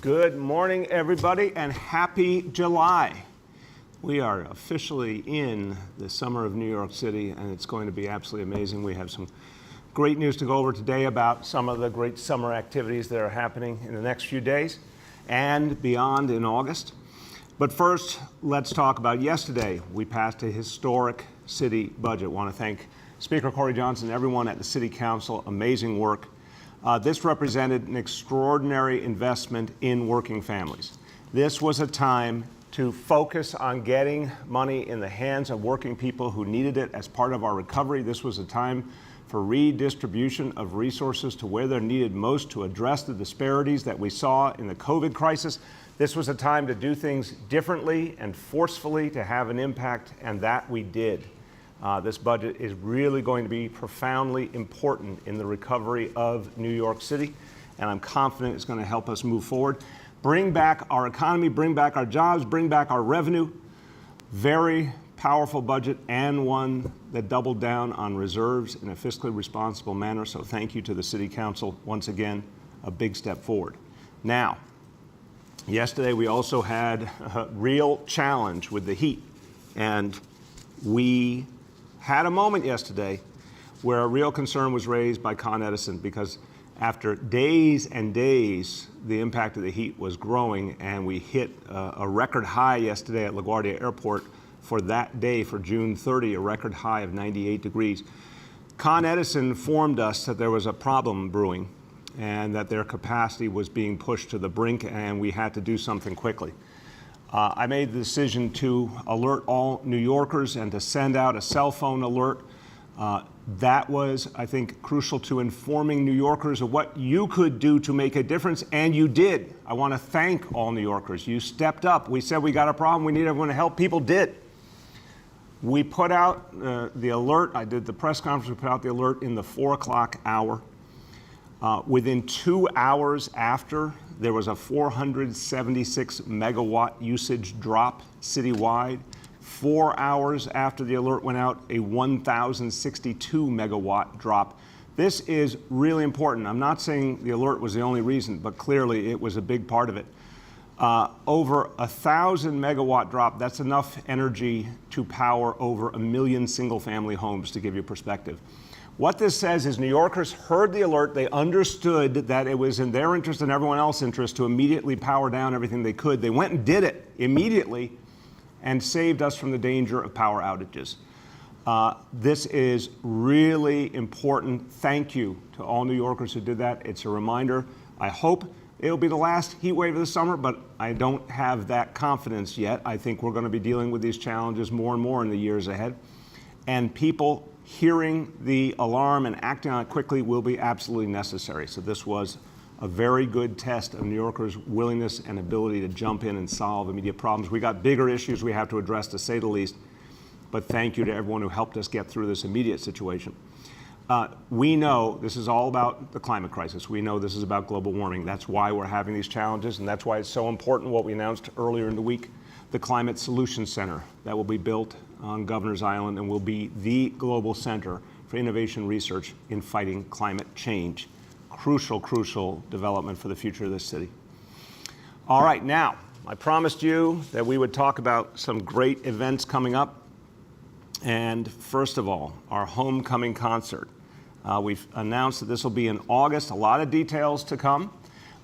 Good morning, everybody, and happy July. We are officially in the summer of New York City, and it's going to be absolutely amazing. We have some great news to go over today about some of the great summer activities that are happening in the next few days and beyond in August. But first, let's talk about yesterday. We passed a historic city budget. I want to thank Speaker Corey Johnson and everyone at the City Council. Amazing work. This represented an extraordinary investment in working families. This was a time to focus on getting money in the hands of working people who needed it as part of our recovery. This was a time for redistribution of resources to where they're needed most to address the disparities that we saw in the COVID crisis. This was a time to do things differently and forcefully to have an impact, and that we did. This budget is really going to be profoundly important in the recovery of New York City, and I'm confident it's going to help us move forward, bring back our economy, bring back our jobs, bring back our revenue. Very powerful budget, and one that doubled down on reserves in a fiscally responsible manner. So thank you to the City Council. Once again, a big step forward. Now, yesterday we also had a real challenge with the heat, and we had a moment yesterday where a real concern was raised by Con Edison, because after days and days, the impact of the heat was growing, and we hit a record high yesterday at LaGuardia Airport for that day, for June 30, a record high of 98 degrees. Con Edison informed us that there was a problem brewing and that their capacity was being pushed to the brink, and we had to do something quickly. I made the decision to alert all New Yorkers and to send out a cell phone alert. That was, I think, crucial to informing New Yorkers of what you could do to make a difference, and you did. I want to thank all New Yorkers. You stepped up. We said we got a problem, we need everyone to help. People did. We put out the alert. I did the press conference. We put out the alert in the 4 o'clock hour. Within 2 hours after, there was a 476 megawatt usage drop citywide. 4 hours after the alert went out, a 1,062 megawatt drop. This is really important. I'm not saying the alert was the only reason, but clearly it was a big part of it. Over 1,000 megawatt drop, that's enough energy to power over 1 million single-family homes, to give you perspective. What this says is New Yorkers heard the alert. They understood that it was in their interest and everyone else's interest to immediately power down everything they could. They went and did it immediately and saved us from the danger of power outages. This is really important. Thank you to all New Yorkers who did that. It's a reminder. I hope it'll be the last heat wave of the summer, but I don't have that confidence yet. I think we're going to be dealing with these challenges more and more in the years ahead. And people hearing the alarm and acting on it quickly will be absolutely necessary. So this was a very good test of New Yorkers' willingness and ability to jump in and solve immediate problems. We got bigger issues we have to address, to say the least, but thank you to everyone who helped us get through this immediate situation. We know this is all about the climate crisis. We know this is about global warming. That's why we're having these challenges, and that's why it's so important what we announced earlier in the week, the Climate Solutions Center that will be built on Governor's Island and will be the global center for innovation research in fighting climate change. Crucial, crucial development for the future of this city. All right, now, I promised you that we would talk about some great events coming up. And first of all, our homecoming concert. We've announced that this will be in August. A lot of details to come,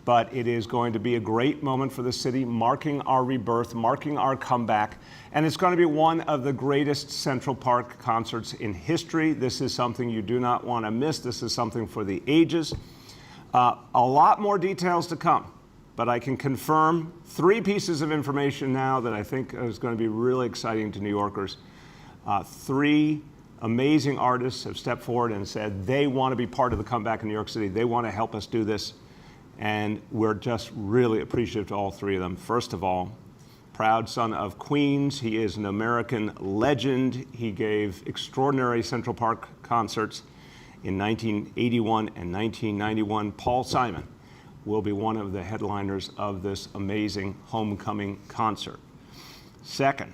but it is going to be a great moment for the city, marking our rebirth, marking our comeback. And it's going to be one of the greatest Central Park concerts in history. This is something you do not want to miss. This is something for the ages. A lot more details to come, but I can confirm 3 pieces of information now that I think is going to be really exciting to New Yorkers. 3 amazing artists have stepped forward and said they want to be part of the comeback in New York City. They want to help us do this, and we're just really appreciative to all 3 of them. First of all, proud son of Queens. He is an American legend. He gave extraordinary Central Park concerts in 1981 and 1991. Paul Simon will be one of the headliners of this amazing homecoming concert. Second,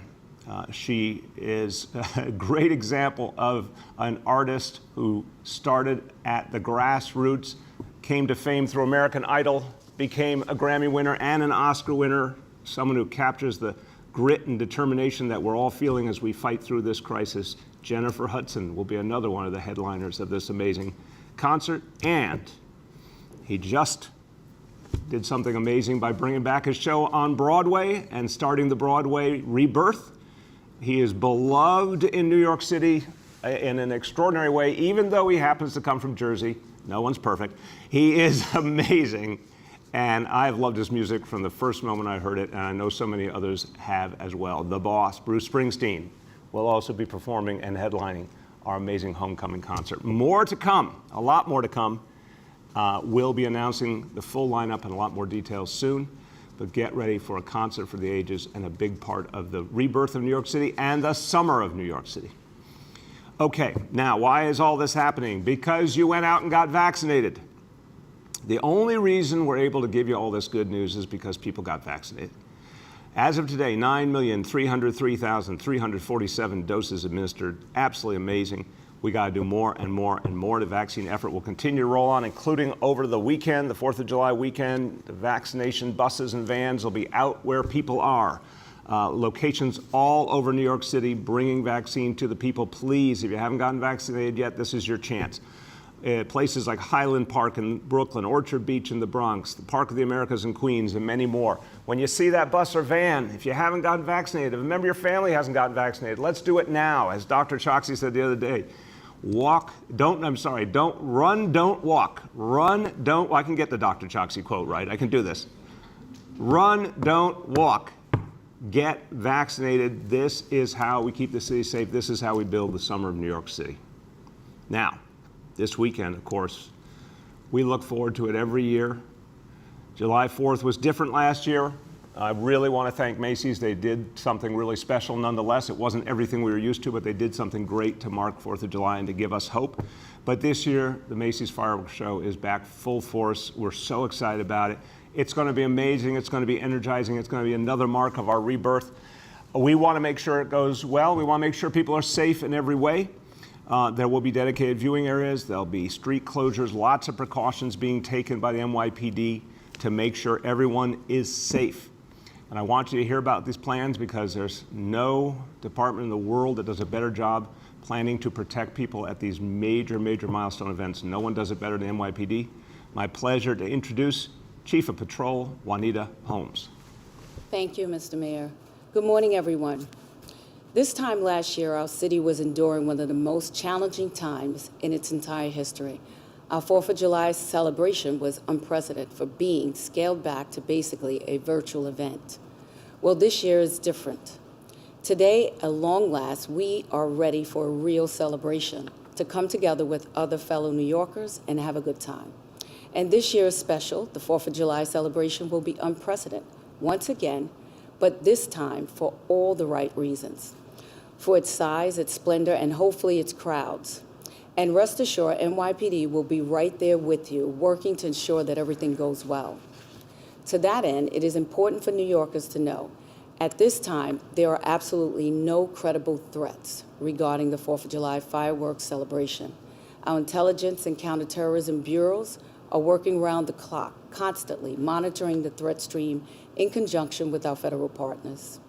she is a great example of an artist who started at the grassroots, came to fame through American Idol, became a Grammy winner and an Oscar winner, someone who captures the grit and determination that we're all feeling as we fight through this crisis. Jennifer Hudson will be another one of the headliners of this amazing concert. And he just did something amazing by bringing back his show on Broadway and starting the Broadway rebirth. He is beloved in New York City in an extraordinary way, even though he happens to come from Jersey. No one's perfect. He is amazing. And I've loved his music from the first moment I heard it, and I know so many others have as well. The boss, Bruce Springsteen, will also be performing and headlining our amazing homecoming concert. More to come, a lot more to come. We'll be announcing the full lineup and a lot more details soon, but get ready for a concert for the ages and a big part of the rebirth of New York City and the summer of New York City. Okay, now why is all this happening? Because you went out and got vaccinated. The only reason we're able to give you all this good news is because people got vaccinated. As of today, 9,303,347 doses administered. Absolutely amazing. We got to do more and more and more. The vaccine effort will continue to roll on, including over the weekend, the 4th of July weekend. The vaccination buses and vans will be out where people are. Locations all over New York City bringing vaccine to the people. Please, if you haven't gotten vaccinated yet, this is your chance. Places like Highland Park in Brooklyn, Orchard Beach in the Bronx, the Park of the Americas in Queens, and many more. When you see that bus or van, if you haven't gotten vaccinated, if a member of your family hasn't gotten vaccinated, let's do it now. As Dr. Choksi said the other day, don't run, don't walk. Run, don't, I can get the Dr. Choksi quote right, I can do this. Run, don't walk. Get vaccinated. This is how we keep the city safe. This is how we build the summer of New York City. Now, this weekend, of course, we look forward to it every year. July 4th was different last year. I really want to thank Macy's. They did something really special nonetheless. It wasn't everything we were used to, but they did something great to mark 4th of July and to give us hope. But this year, the Macy's Fireworks Show is back full force. We're so excited about it. It's going to be amazing. It's going to be energizing. It's going to be another mark of our rebirth. We want to make sure it goes well. We want to make sure people are safe in every way. There will be dedicated viewing areas. There'll be street closures, lots of precautions being taken by the NYPD to make sure everyone is safe. And I want you to hear about these plans because there's no department in the world that does a better job planning to protect people at these major, major milestone events. No one does it better than NYPD. My pleasure to introduce Chief of Patrol, Juanita Holmes. Thank you, Mr. Mayor. Good morning, everyone. This time last year, our city was enduring one of the most challenging times in its entire history. Our 4th of July celebration was unprecedented for being scaled back to basically a virtual event. Well, this year is different. Today, at long last, we are ready for a real celebration to come together with other fellow New Yorkers and have a good time. And this year is special. The 4th of July celebration will be unprecedented once again, but this time for all the right reasons. For its size, its splendor, and hopefully its crowds. And rest assured, NYPD will be right there with you, working to ensure that everything goes well. To that end, it is important for New Yorkers to know, at this time, there are absolutely no credible threats regarding the 4th of July fireworks celebration. Our intelligence and counterterrorism bureaus are working around the clock, constantly monitoring the threat stream in conjunction with our federal partners.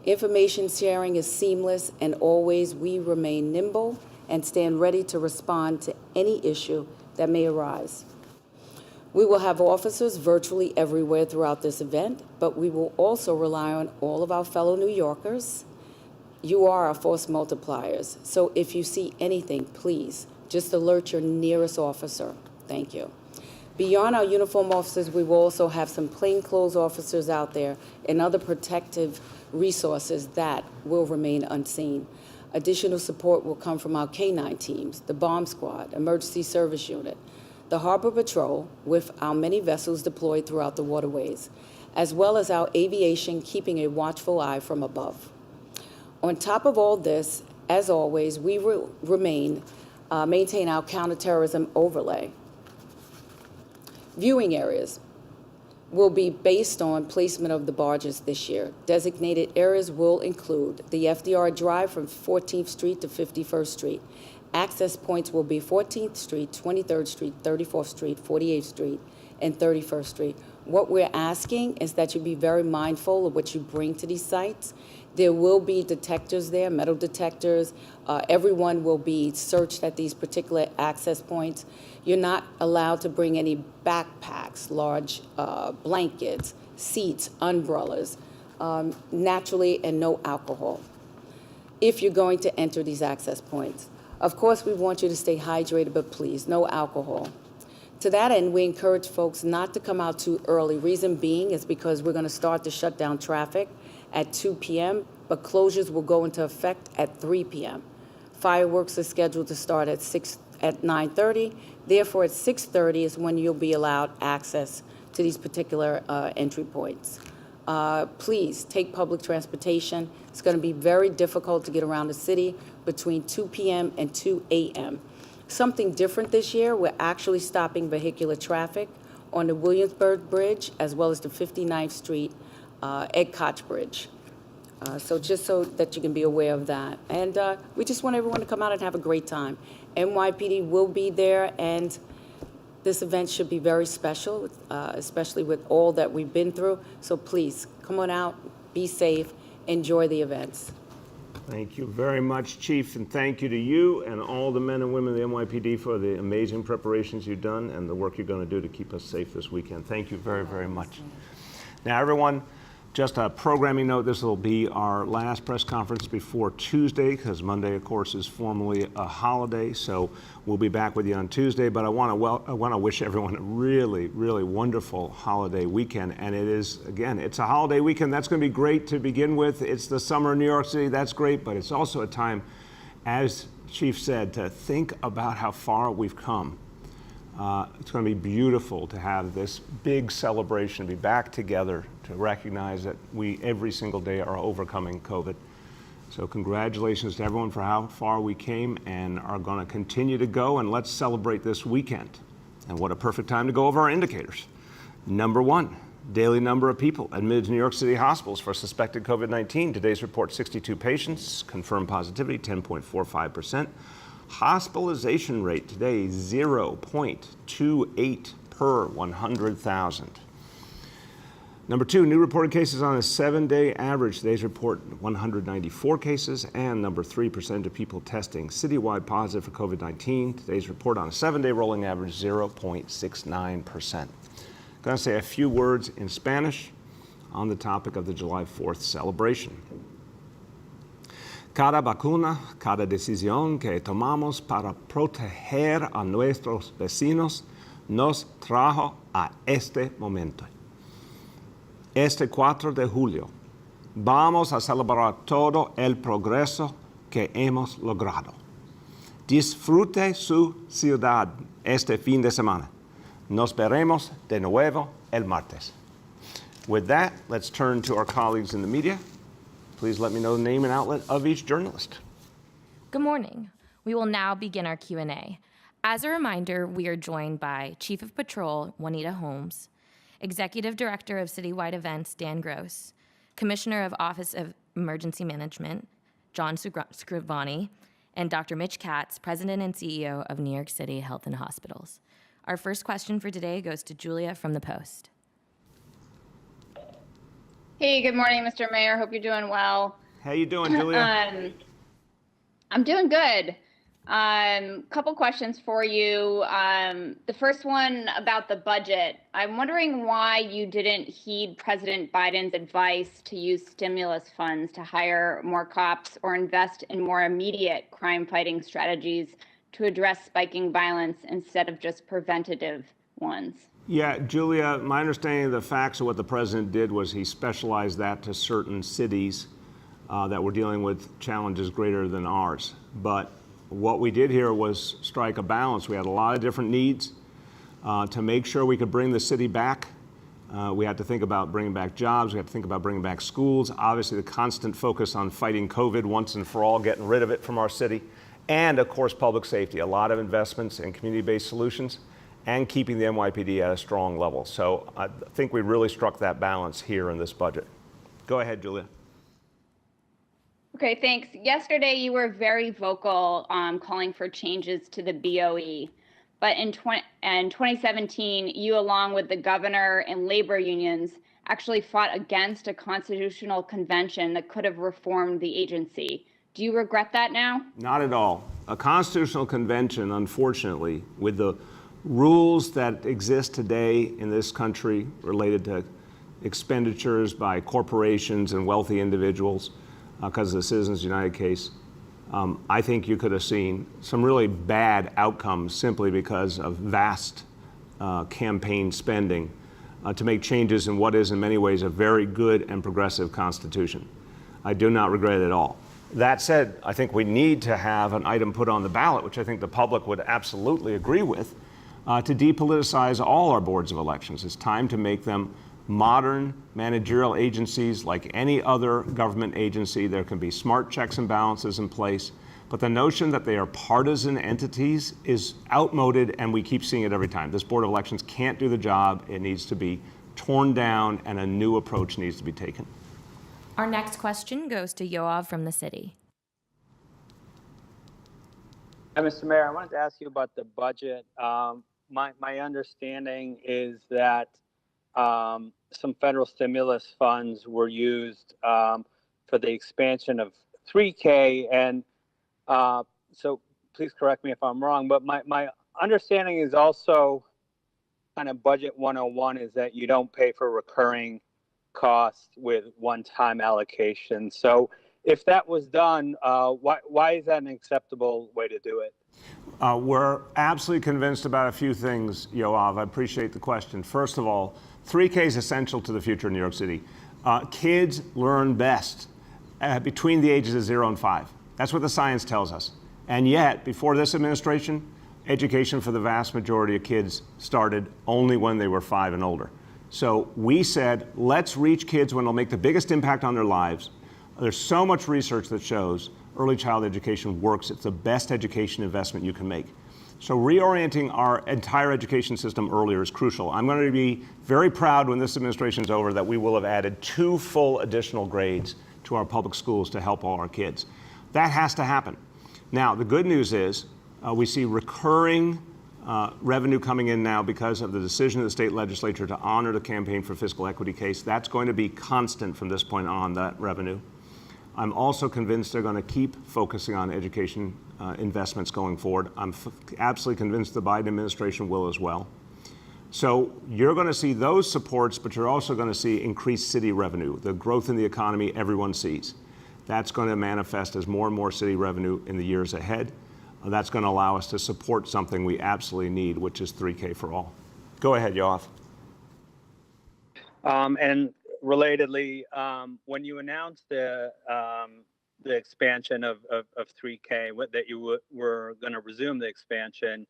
Information sharing is seamless, and always we remain nimble and stand ready to respond to any issue that may arise. We will have officers virtually everywhere throughout this event, but we will also rely on all of our fellow New Yorkers. You are our force multipliers, so if you see anything, please just alert your nearest officer. Thank you. Beyond our uniform officers, we will also have some plainclothes officers out there and other protective resources that will remain unseen. Additional support will come from our K-9 teams, the bomb squad, emergency service unit, the harbor patrol with our many vessels deployed throughout the waterways, as well as our aviation keeping a watchful eye from above. On top of all this, as always, we will maintain our counterterrorism overlay. Viewing areas will be based on placement of the barges this year. Designated areas will include the FDR Drive from 14th Street to 51st Street. Access points will be 14th Street, 23rd Street, 34th Street, 48th Street, and 31st Street, What we're asking is that you be very mindful of what you bring to these sites. There will be detectors there, metal detectors. Everyone will be searched at these particular access points. You're not allowed to bring any backpacks, large blankets, seats, umbrellas, naturally, and no alcohol if you're going to enter these access points. Of course, we want you to stay hydrated, but please, no alcohol. To that end, we encourage folks not to come out too early. Reason being is because we're going to start to shut down traffic at 2 p.m., but closures will go into effect at 3 p.m. Fireworks are scheduled to start at 9:30. Therefore, at 6:30 is when you'll be allowed access to these particular entry points. Please take public transportation. It's going to be very difficult to get around the city between 2 p.m. and 2 a.m. Something different this year, we're actually stopping vehicular traffic on the Williamsburg Bridge as well as the 59th Street Ed Koch Bridge. So just so that you can be aware of that. And we just want everyone to come out and have a great time. NYPD will be there, and this event should be very special, especially with all that we've been through. So please, come on out, be safe, enjoy the events. Thank you very much, Chief, and thank you to you and all the men and women of the NYPD for the amazing preparations you've done and the work you're going to do to keep us safe this weekend. Thank you very, very much. Now, everyone, just a programming note, this will be our last press conference before Tuesday, because Monday, of course, is formally a holiday, so we'll be back with you on Tuesday, but I want to wish everyone a really, really wonderful holiday weekend, and it is, again, it's a holiday weekend. That's going to be great to begin with. It's the summer in New York City. That's great, but it's also a time, as Chief said, to think about how far we've come. It's going to be beautiful to have this big celebration, to be back together, to recognize that we every single day are overcoming COVID. So congratulations to everyone for how far we came and are going to continue to go, and let's celebrate this weekend. And what a perfect time to go over our indicators. Number one, daily number of people admitted to New York City hospitals for suspected COVID-19. Today's report, 62 patients, confirmed positivity, 10.45%. Hospitalization rate today, 0.28 per 100,000. Number two, new reported cases on a 7-day average. Today's report, 194 cases. And number three, percentage of people testing citywide positive for COVID-19. Today's report on a 7-day rolling average, 0.69%. I'm going to say a few words in Spanish on the topic of the July 4th celebration. Cada vacuna, cada decisión que tomamos para proteger a nuestros vecinos nos trajo a este momento. Este 4 de julio, vamos a celebrar todo el progreso que hemos logrado. Disfrute su ciudad este fin de semana. Nos veremos de nuevo el martes. With that, let's turn to our colleagues in the media. Please let me know the name and outlet of each journalist. Good morning. We will now begin our Q&A. As a reminder, we are joined by Chief of Patrol, Juanita Holmes, Executive Director of Citywide Events, Dan Gross, Commissioner of Office of Emergency Management, John Scrivani, and Dr. Mitch Katz, President and CEO of New York City Health and Hospitals. Our first question for today goes to Julia from The Post. Hey, good morning, Mr. Mayor. Hope you're doing well. How you doing, Julia? I'm doing good. Couple questions for you. The first one about the budget. I'm wondering why you didn't heed President Biden's advice to use stimulus funds to hire more cops or invest in more immediate crime-fighting strategies to address spiking violence instead of just preventative ones. Yeah, Julia, my understanding of the facts of what the president did was he specialized that to certain cities that were dealing with challenges greater than ours. But what we did here was strike a balance. We had a lot of different needs to make sure we could bring the city back. We had to think about bringing back jobs. We had to think about bringing back schools. Obviously, the constant focus on fighting COVID once and for all, getting rid of it from our city. And, of course, public safety. A lot of investments in community-based solutions and keeping the NYPD at a strong level. So I think we really struck that balance here in this budget. Go ahead, Julia. Okay, thanks. Yesterday, you were very vocal calling for changes to the BOE. but in 2017, you, along with the governor and labor unions, actually fought against a constitutional convention that could have reformed the agency. Do you regret that now? Not at all. A constitutional convention, unfortunately, with the rules that exist today in this country related to expenditures by corporations and wealthy individuals, because of the Citizens United case, I think you could have seen some really bad outcomes simply because of vast campaign spending to make changes in what is in many ways a very good and progressive Constitution. I do not regret it at all. That said, I think we need to have an item put on the ballot, which I think the public would absolutely agree with, to depoliticize all our boards of elections. It's time to make them modern managerial agencies like any other government agency. There can be smart checks and balances in place, but the notion that they are partisan entities is outmoded, and we keep seeing it every time. This Board of Elections can't do the job. It needs to be torn down, and a new approach needs to be taken. Our next question goes to Yoav from the city. Hi, Mr. Mayor. I wanted to ask you about the budget. My understanding is that some federal stimulus funds were used for the expansion of 3K, and so please correct me if I'm wrong, but my understanding is also kind of budget 101 is that you don't pay for recurring costs with one-time allocation. So if that was done, why is that an acceptable way to do it? We're absolutely convinced about a few things, Yoav. I appreciate the question. First of all, 3K is essential to the future of New York City. Kids learn best between the ages of 0 and 5. That's what the science tells us. And yet, before this administration, education for the vast majority of kids started only when they were 5 and older. So we said, let's reach kids when it'll make the biggest impact on their lives. There's so much research that shows early child education works. It's the best education investment you can make. So reorienting our entire education system earlier is crucial. I'm going to be very proud when this administration is over that we will have added 2 full additional grades to our public schools to help all our kids. That has to happen. Now, the good news is we see recurring revenue coming in now because of the decision of the state legislature to honor the Campaign for Fiscal Equity case. That's going to be constant from this point on, that revenue. I'm also convinced they're going to keep focusing on education investments going forward. I'm absolutely convinced the Biden administration will as well. So you're going to see those supports, but you're also going to see increased city revenue, the growth in the economy everyone sees. That's going to manifest as more and more city revenue in the years ahead. That's going to allow us to support something we absolutely need, which is 3K for all. Go ahead, Yoav. And relatedly, when you announced the expansion of 3K, that you were going to resume the expansion,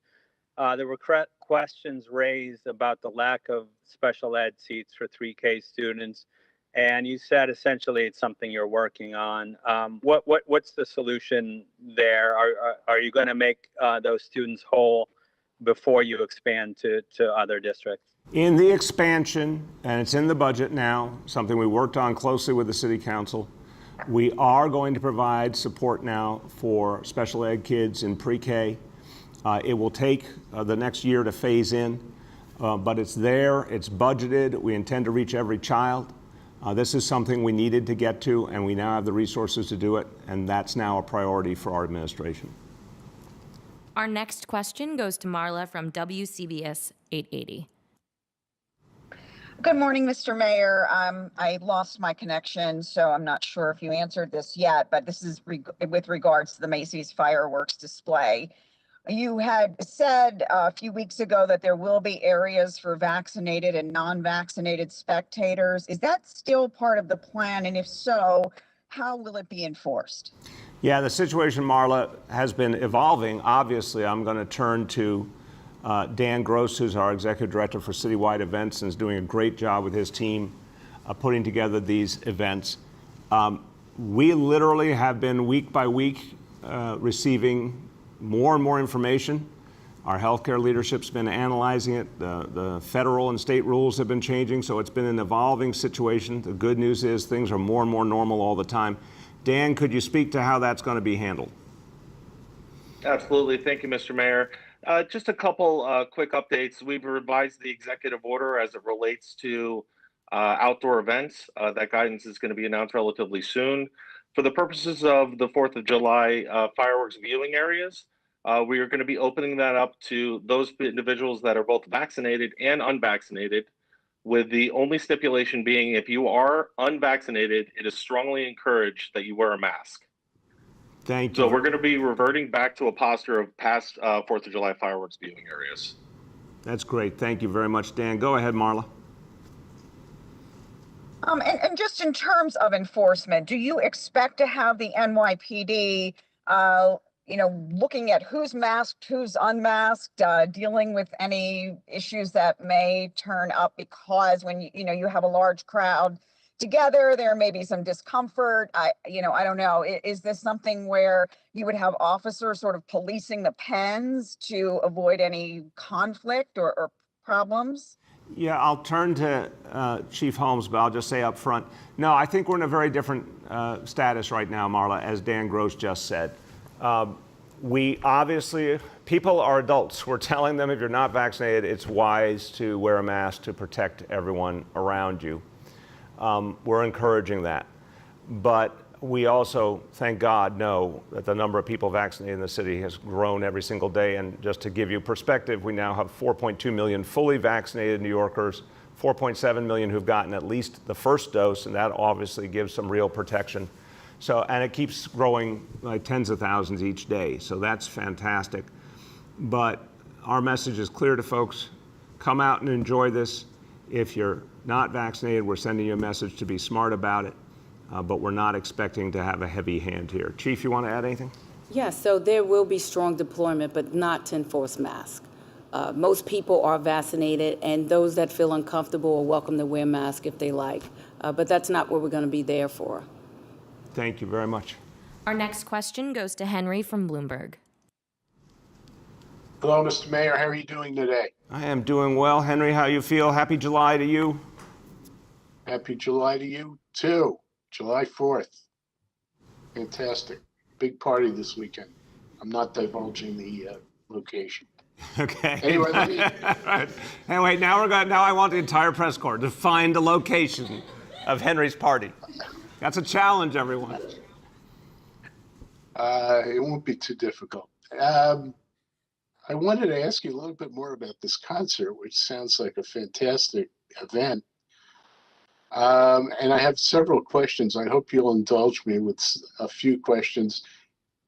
there were questions raised about the lack of special ed seats for 3K students, and you said essentially it's something you're working on. What's the solution there? Are you going to make those students whole before you expand to other districts? In the expansion, and it's in the budget now, something we worked on closely with the City Council, we are going to provide support now for special ed kids in pre-K. It will take the next year to phase in, but it's there, it's budgeted, we intend to reach every child. This is something we needed to get to, and we now have the resources to do it, and that's now a priority for our administration. Our next question goes to Marla from WCBS 880. Good morning, Mr. Mayor. I lost my connection, so I'm not sure if you answered this yet, but this is with regards to the Macy's fireworks display. You had said a few weeks ago that there will be areas for vaccinated and non-vaccinated spectators. Is that still part of the plan? And if so, how will it be enforced? Yeah, the situation, Marla, has been evolving. Obviously, I'm going to turn to Dan Gross, who's our executive director for citywide events and is doing a great job with his team putting together these events. We literally have been week by week receiving more and more information. Our healthcare leadership's been analyzing it. The federal and state rules have been changing, so it's been an evolving situation. The good news is things are more and more normal all the time. Dan, could you speak to how that's going to be handled? Absolutely. Thank you, Mr. Mayor. Just a couple quick updates. We've revised the executive order as it relates to outdoor events. That guidance is going to be announced relatively soon. For the purposes of the 4th of July fireworks viewing areas, we are going to be opening that up to those individuals that are both vaccinated and unvaccinated, with the only stipulation being if you are unvaccinated, it is strongly encouraged that you wear a mask. Thank So you. we're going to be reverting back to a posture of past 4th of July fireworks viewing areas. That's great. Thank you very much, Dan. Go ahead, Marla. And just in terms of enforcement, do you expect to have the NYPD, looking at who's masked, who's unmasked, dealing with any issues that may turn up because when you have a large crowd together, there may be some discomfort. I don't know. Is this something where you would have officers sort of policing the pens to avoid any conflict or problems? Yeah, I'll turn to Chief Holmes, but I'll just say up front, no, I think we're in a very different status right now, Marla, as Dan Gross just said. We obviously, people are adults. We're telling them if you're not vaccinated, it's wise to wear a mask to protect everyone around you. We're encouraging that. But we also, thank God, know that the number of people vaccinated in the city has grown every single day. And just to give you perspective, we now have 4.2 million fully vaccinated New Yorkers, 4.7 million who've gotten at least the first dose, and that obviously gives some real protection. So, and it keeps growing like tens of thousands each day. So that's fantastic. But our message is clear to folks. Come out and enjoy this. If you're not vaccinated, we're sending you a message to be smart about it. But we're not expecting to have a heavy hand here. Chief, you want to add anything? Yes, so there will be strong deployment, but not to enforce masks. Most people are vaccinated, and those that feel uncomfortable are welcome to wear masks if they like. But that's not what we're going to be there for. Thank you very much. Our next question goes to Henry from Bloomberg. Hello, Mr. Mayor. How are you doing today? I am doing well. Henry, how you feel? Happy July to you. Happy July to you, too. July 4th. Fantastic. Big party this weekend. I'm not divulging the location. Okay. Anyway, let me... Hey, wait, now I want the entire press corps to find the location of Henry's party. That's a challenge, everyone. It won't be too difficult. I wanted to ask you a little bit more about this concert, which sounds like a fantastic event. And I have several questions. I hope you'll indulge me with a few questions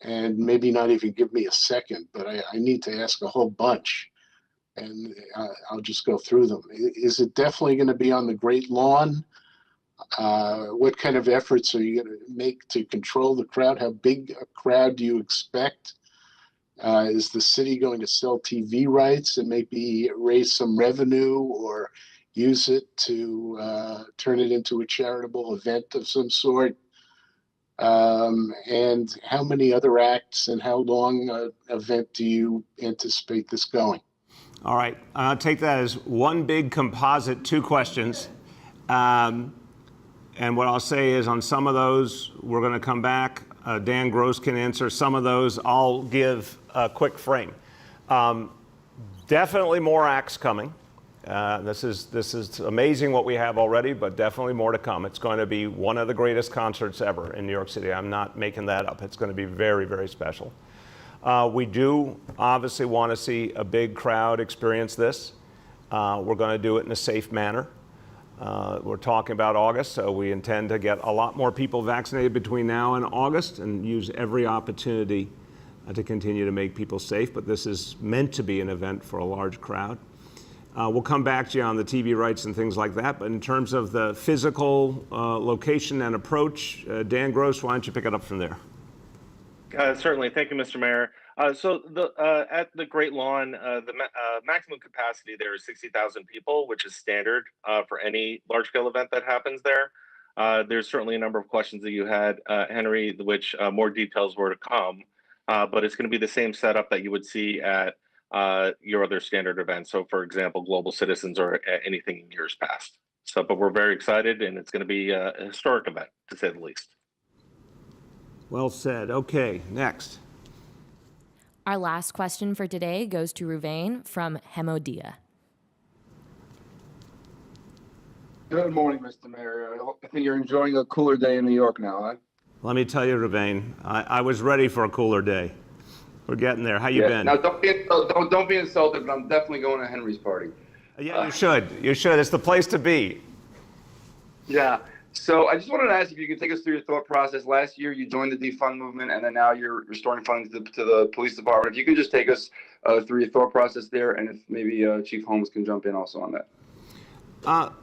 and maybe not even give me a second, but I need to ask a whole bunch, and I'll just go through them. Is it definitely going to be on the Great Lawn? What kind of efforts are you going to make to control the crowd? How big a crowd do you expect? Is the city going to sell TV rights and maybe raise some revenue or use it to turn it into a charitable event of some sort? And how many other acts and how long an event do you anticipate this going? All right, I'll take that as one big composite, two questions. And what I'll say is on some of those, we're going to come back. Dan Gross can answer some of those. I'll give a quick frame. Definitely more acts coming. This is amazing what we have already, but definitely more to come. It's going to be one of the greatest concerts ever in New York City. I'm not making that up. It's going to be very, very special. We do obviously want to see a big crowd experience this. We're going to do it in a safe manner. We're talking about August, so we intend to get a lot more people vaccinated between now and August and use every opportunity to continue to make people safe. But this is meant to be an event for a large crowd. We'll come back to you on the TV rights and things like that. But in terms of the physical location and approach, Dan Gross, why don't you pick it up from there? Certainly. Thank you, Mr. Mayor. So at the Great Lawn, the maximum capacity there is 60,000 people, which is standard for any large-scale event that happens there. There's certainly a number of questions that you had, Henry, which more details were to come. But it's going to be the same setup that you would see at your other standard events. So, for example, Global Citizens or anything in years past. So, but we're very excited, and it's going to be a historic event, to say the least. Well said. Okay, next. Our last question for today goes to Ruvain from Hemodia. Good morning, Mr. Mayor. I think you're enjoying a cooler day in New York now, huh? Let me tell you, Ruvain, I was ready for a cooler day. We're getting there. How you been? Now, don't be insulted, but I'm definitely going to Henry's party. Yeah, you should. You should. It's the place to be. Yeah. So I just wanted to ask if you could take us through your thought process. Last year, you joined the defund movement, and then now you're restoring funding to the police department. If you could just take us through your thought process there, and if maybe Chief Holmes can jump in also on that.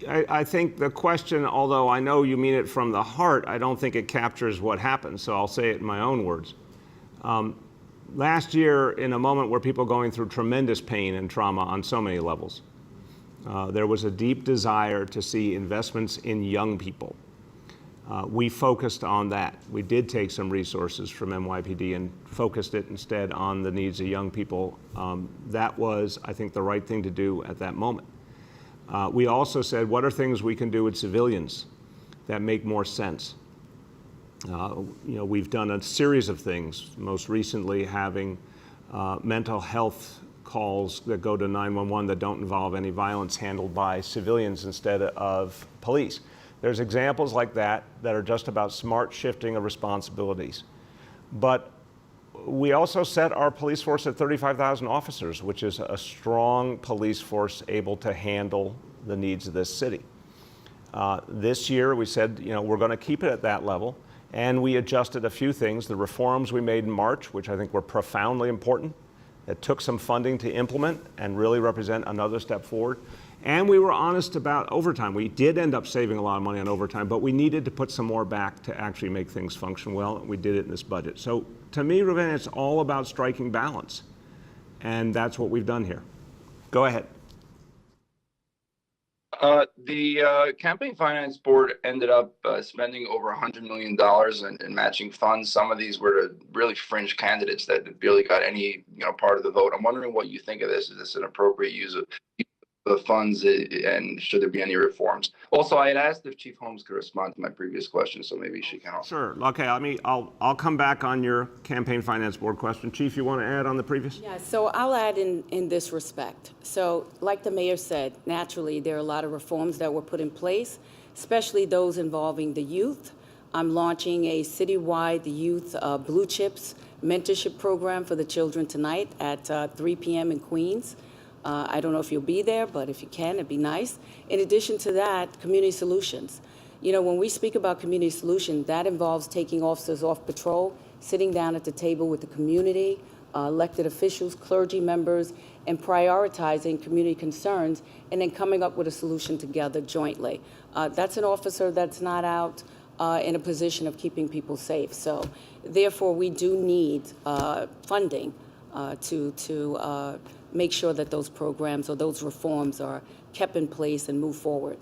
I think the question, although I know you mean it from the heart, I don't think it captures what happened, so I'll say it in my own words. Last year, in a moment where people are going through tremendous pain and trauma on so many levels, there was a deep desire to see investments in young people. We focused on that. We did take some resources from NYPD and focused it instead on the needs of young people. That was, I think, the right thing to do at that moment. We also said, what are things we can do with civilians that make more sense? We've done a series of things, most recently having mental health calls that go to 911 that don't involve any violence handled by civilians instead of police. There's examples like that that are just about smart shifting of responsibilities. But we also set our police force at 35,000 officers, which is a strong police force able to handle the needs of this city. This year, we said, we're going to keep it at that level, and we adjusted a few things. The reforms we made in March, which I think were profoundly important, that took some funding to implement and really represent another step forward. And we were honest about overtime. We did end up saving a lot of money on overtime, but we needed to put some more back to actually make things function well, and we did it in this budget. So to me, Ruben, it's all about striking balance, and that's what we've done here. Go ahead. The Campaign Finance Board ended up spending over $100 million in matching funds. Some of these were really fringe candidates that barely got any part of the vote. I'm wondering what you think of this. Is this an appropriate use of the funds, and should there be any reforms? Also, I had asked if Chief Holmes could respond to my previous question, so maybe she can also. Sure. Okay. I'll come back on your Campaign Finance Board question. Chief, you want to add on the previous? Yeah, so I'll add in this respect. So like the mayor said, naturally, there are a lot of reforms that were put in place, especially those involving the youth. I'm launching a citywide youth Blue Chips mentorship program for the children tonight at 3 p.m. in Queens. I don't know if you'll be there, but if you can, it'd be nice. In addition to that, community solutions. When we speak about community solutions, that involves taking officers off patrol, sitting down at the table with the community, elected officials, clergy members, and prioritizing community concerns, and then coming up with a solution together jointly. That's an officer that's not out in a position of keeping people safe. So therefore, we do need funding to make sure that those programs or those reforms are kept in place and move forward.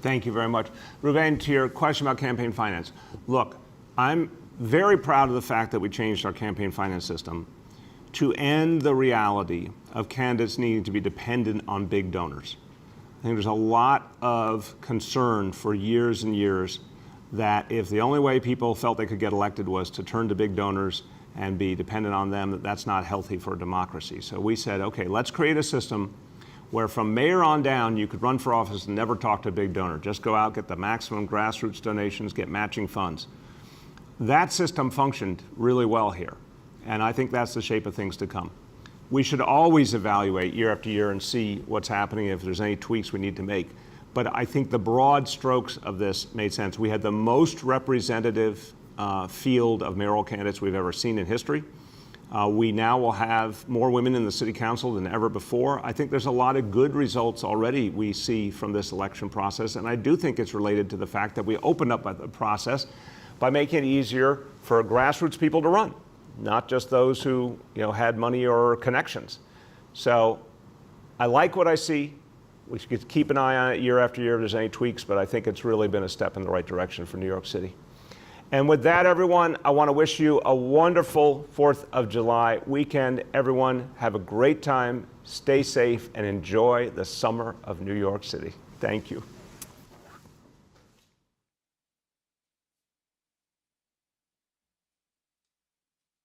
Thank you very much. Ruben, to your question about campaign finance. Look, I'm very proud of the fact that we changed our campaign finance system to end the reality of candidates needing to be dependent on big donors. I think there's a lot of concern for years and years that if the only way people felt they could get elected was to turn to big donors and be dependent on them, that's not healthy for a democracy. So we said, okay, let's create a system where from mayor on down, you could run for office and never talk to a big donor. Just go out, get the maximum grassroots donations, get matching funds. That system functioned really well here, and I think that's the shape of things to come. We should always evaluate year after year and see what's happening, if there's any tweaks we need to make. But I think the broad strokes of this made sense. We had the most representative field of mayoral candidates we've ever seen in history. We now will have more women in the city council than ever before. I think there's a lot of good results already we see from this election process, and I do think it's related to the fact that we opened up the process by making it easier for grassroots people to run, not just those who had money or connections. So I like what I see. We should keep an eye on it year after year if there's any tweaks, but I think it's really been a step in the right direction for New York City. And with that, everyone, I want to wish you a wonderful 4th of July weekend. Everyone, have a great time, stay safe, and enjoy the summer of New York City. Thank you.